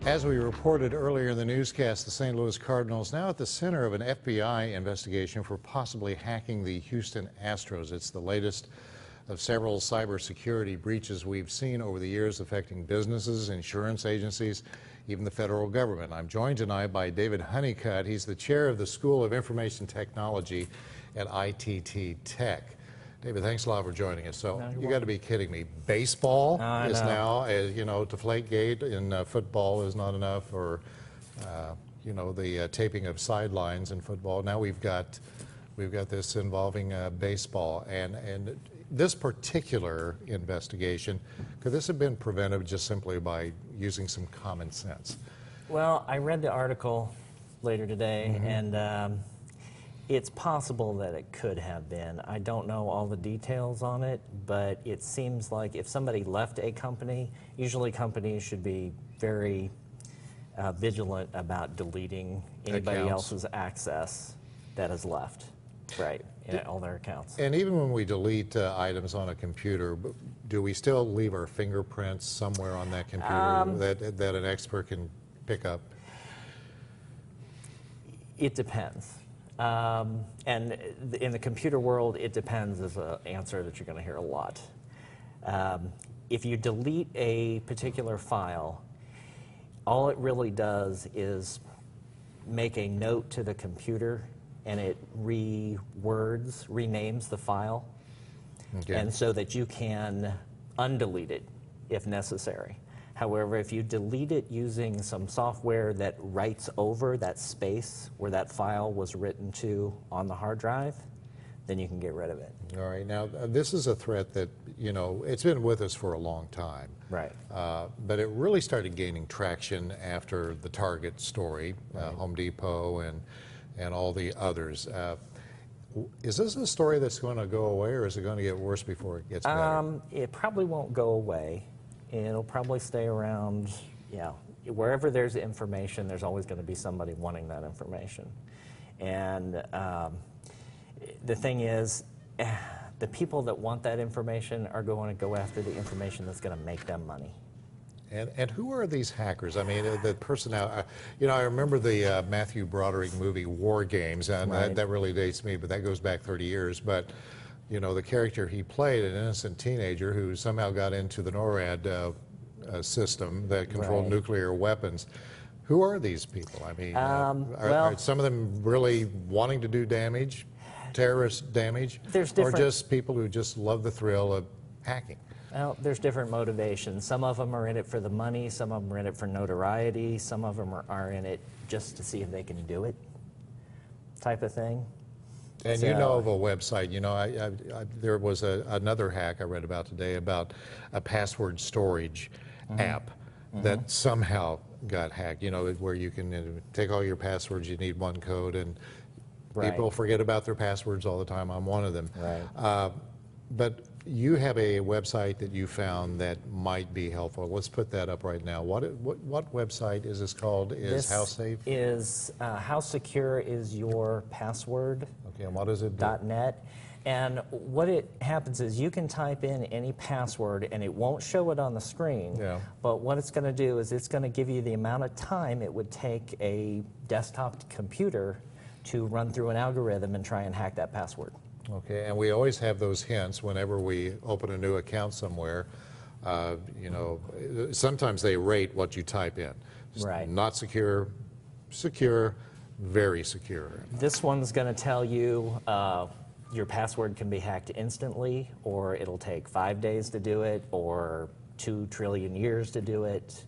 As we reported earlier in the newscast, the St. Louis Cardinals now at the center of an FBI investigation for possibly hacking the Houston Astros. It's the latest of several cybersecurity breaches we've seen over the years affecting businesses, insurance agencies, even the federal government. I'm joined tonight by David Hunnicutt. He's the chair of the School of Information Technology at ITT Tech. David, thanks a lot for joining us. So you got to be kidding me. Baseball is now, you know, Deflategate in football is not enough, or you know, the taping of sidelines in football. Now we've got this involving baseball, and this particular investigation, could this have been prevented just simply by using some common sense? Well, I read the article later today, and it's possible that it could have been. I don't know all the details on it, but it seems like if somebody left a company, usually companies should be very vigilant about deleting anybody else's access that has left, right, in all their accounts. And even when we delete items on a computer, do we still leave our fingerprints somewhere on that computer that an expert can pick up? It depends. And in the computer world, it depends is an answer that you're going to hear a lot. If you delete a particular file, all it really does is make a note to the computer, and it renames the file, and so that you can undelete it if necessary. However, if you delete it using some software that writes over that space where that file was written to on the hard drive, then you can get rid of it. All right. Now, this is a threat that, you know, it's been with us for a long time. Right. But it really started gaining traction after the Target story, Home Depot and all the others. Is this a story that's going to go away, or is it going to get worse before it gets better? It probably won't go away. It'll probably stay around, wherever there's information, there's always going to be somebody wanting that information. And the thing is, the people that want that information are going to go after the information that's going to make them money. And who are these hackers? I mean, the personnel, you know, I remember the Matthew Broderick movie War Games, and that really dates me, but that goes back 30 years. But you know, the character he played, an innocent teenager who somehow got into the NORAD system that controlled nuclear weapons. Who are these people? I mean, are some of them really wanting to do damage, terrorist damage, or just people who just love the thrill of hacking? Well, there's different motivations. Some of them are in it for the money, some of them are in it for notoriety, some of them are in it just to see if they can do it, type of thing. And you know of a website, you know, there was another hack I read about today about a password storage app that somehow got hacked, you know, where you can take all your passwords, you need one code, and people forget about their passwords all the time. I'm one of them. But you have a website that you found that might be helpful. Let's put that up right now. What website is this called? Is How Safe? Is How Secure Is Your Password? Okay, and what does it do? .net. And what it happens is you can type in any password and it won't show it on the screen. But what it's going to do is it's going to give you the amount of time it would take a desktop computer to run through an algorithm and try and hack that password. Okay, and we always have those hints whenever we open a new account somewhere. You know, sometimes they rate what you type in. Not secure, secure, very secure. This one's going to tell you your password can be hacked instantly, or it'll take 5 days to do it, or 2 trillion years to do it.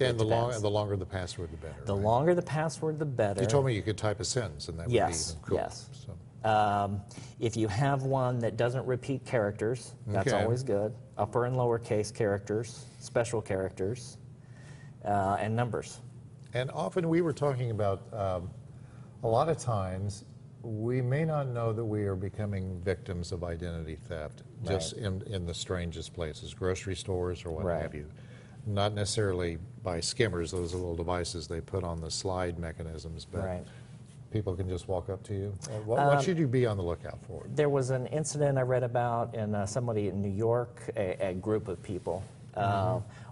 And the longer the password, the better. The longer the password, the better. You told me you could type a sentence, and that would be even cool. Yes. So. If you have one that doesn't repeat characters, that's always good. Upper and lowercase characters, special characters, and numbers. And often we were talking about, a lot of times, we may not know that we are becoming victims of identity theft, just in the strangest places, grocery stores or what have you. Not necessarily by skimmers, those little devices they put on the slide mechanisms, but people can just walk up to you. What should you be on the lookout for? There was an incident I read about in somebody in New York, a group of people.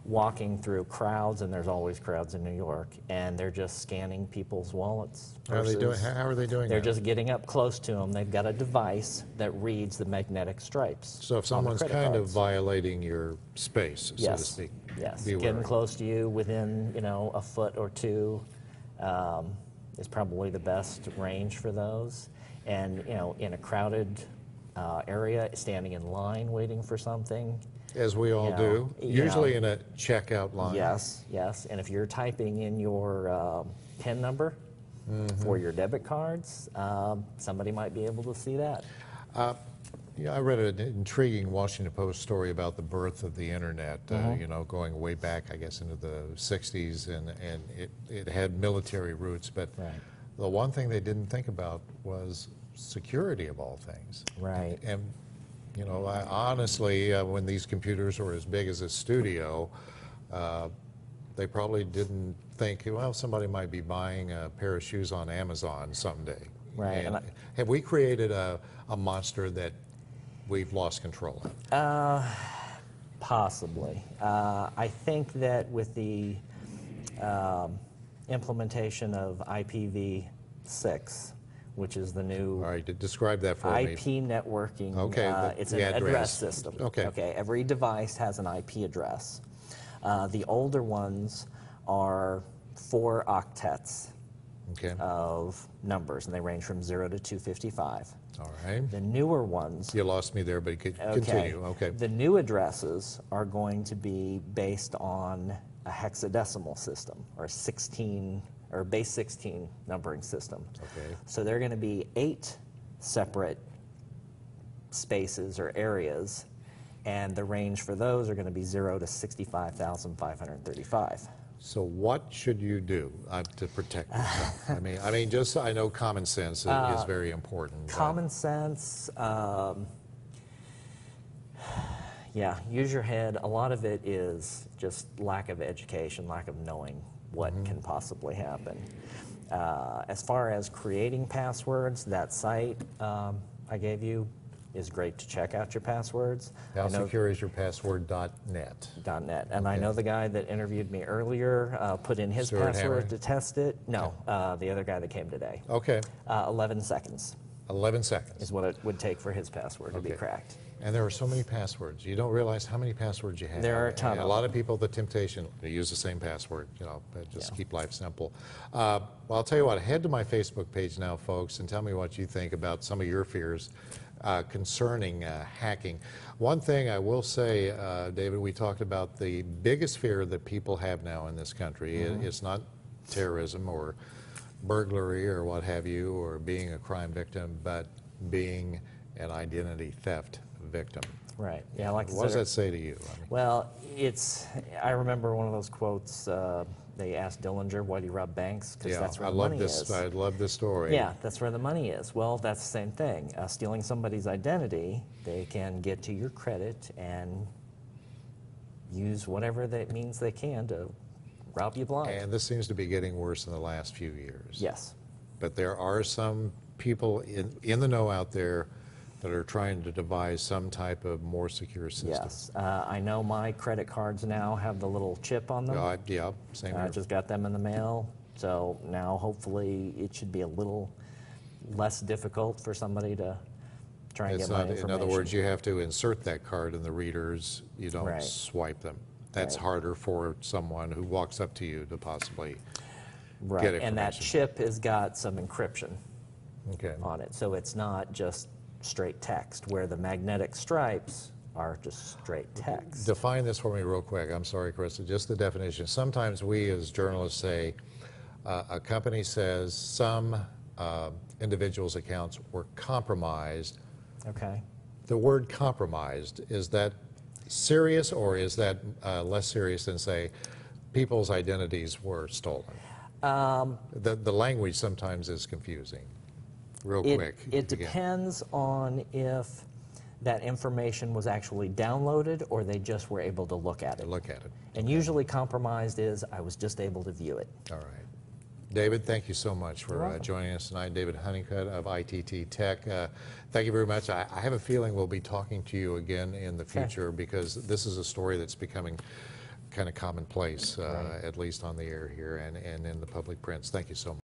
walking through crowds, and there's always crowds in New York, and they're just scanning people's wallets. How are they doing? How are they doing They're that? just getting up close to them. They've got a device that reads the magnetic stripes. So if someone's kind of violating your space, so to speak, yes, be getting wary. close to you within a foot or two is probably the best range for those. And in a crowded area, standing in line waiting for something. As we all do, usually in a checkout line. Yes, yes. And if you're typing in your PIN number for your debit cards, somebody might be able to see that. Yeah, I read an intriguing Washington Post story about the birth of the internet, going way back, I guess, into the 60s, and it had military roots, but the one thing they didn't think about was security of all things. Right. And honestly, when these computers were as big as a studio, they probably didn't think, well, somebody might be buying a pair of shoes on Amazon someday. Right. And have we created a monster that we've lost control of? Possibly. I think that with the implementation of IPv6, which is the new All right, describe that for me. IP networking. Okay, it's the an address system. Okay. Okay. Every device has an IP address. The older ones are 4 octets of numbers, and they range from 0 to 255. All right. The newer ones. You lost me there, but continue. Okay. The new addresses are going to be based on a hexadecimal system, or 16, or base 16 numbering system. Okay. So they're going to be 8 separate spaces or areas, and the range for those are going to be 0 to 65,535. So what should you do to protect yourself? I know common sense is very important. Common sense, use your head. A lot of it is just lack of education, lack of knowing what can possibly happen. As far as creating passwords, that site I gave you is great to check out your passwords. How secure is your password.net? .net. And I know the guy that interviewed me earlier put in his password to test it. No, the other guy that came today. Okay. 11 seconds. 11 seconds. Is what it would take for his password to be cracked. And there are so many passwords. You don't realize how many passwords you have. There are a ton. And a lot of people, the temptation to use the same password, just keep life simple. Well, I'll tell you what, head to my Facebook page now, folks, and tell me what you think about some of your fears concerning hacking. One thing I will say, David, we talked about the biggest fear that people have now in this country. It's not terrorism or burglary or what have you, or being a crime victim, but being an identity theft victim. Right. Yeah. Like what does that say to you? Well, I remember one of those quotes. They asked Dillinger, "Why do you rob banks?" Because that's where the money is. I love this story. Yeah, that's where the money is. Well, that's the same thing. Stealing somebody's identity, they can get to your credit and use whatever that means they can to rob you blind. And this seems to be getting worse in the last few years. Yes. But there are some people in the know out there that are trying to devise some type of more secure system. Yes. I know my credit cards now have the little chip on them. Yeah, same here. I just got them in the mail. So now hopefully it should be a little less difficult for somebody to try and get my information. In other words, you have to insert that card in the readers. You don't swipe them. That's harder for someone who walks up to you to possibly get information. And that chip has got some encryption on it. So it's not just straight text, where the magnetic stripes are just straight text. Define this for me real quick. I'm sorry, Krista, just the definition. Sometimes we as journalists say, a company says some individuals' accounts were compromised. Okay. The word compromised, is that serious, or is that less serious than, say, people's identities were stolen? The language sometimes is confusing. Real quick. It depends on if that information was actually downloaded or they just were able to look at it. And usually compromised is, I was just able to view it. All right. David, thank you so much for joining us tonight. David Hunnicutt of ITT Tech. Thank you very much. I have a feeling we'll be talking to you again in the future because this is a story that's becoming kind of commonplace, Right. at least on the air here and in the public prints. Thank you so much.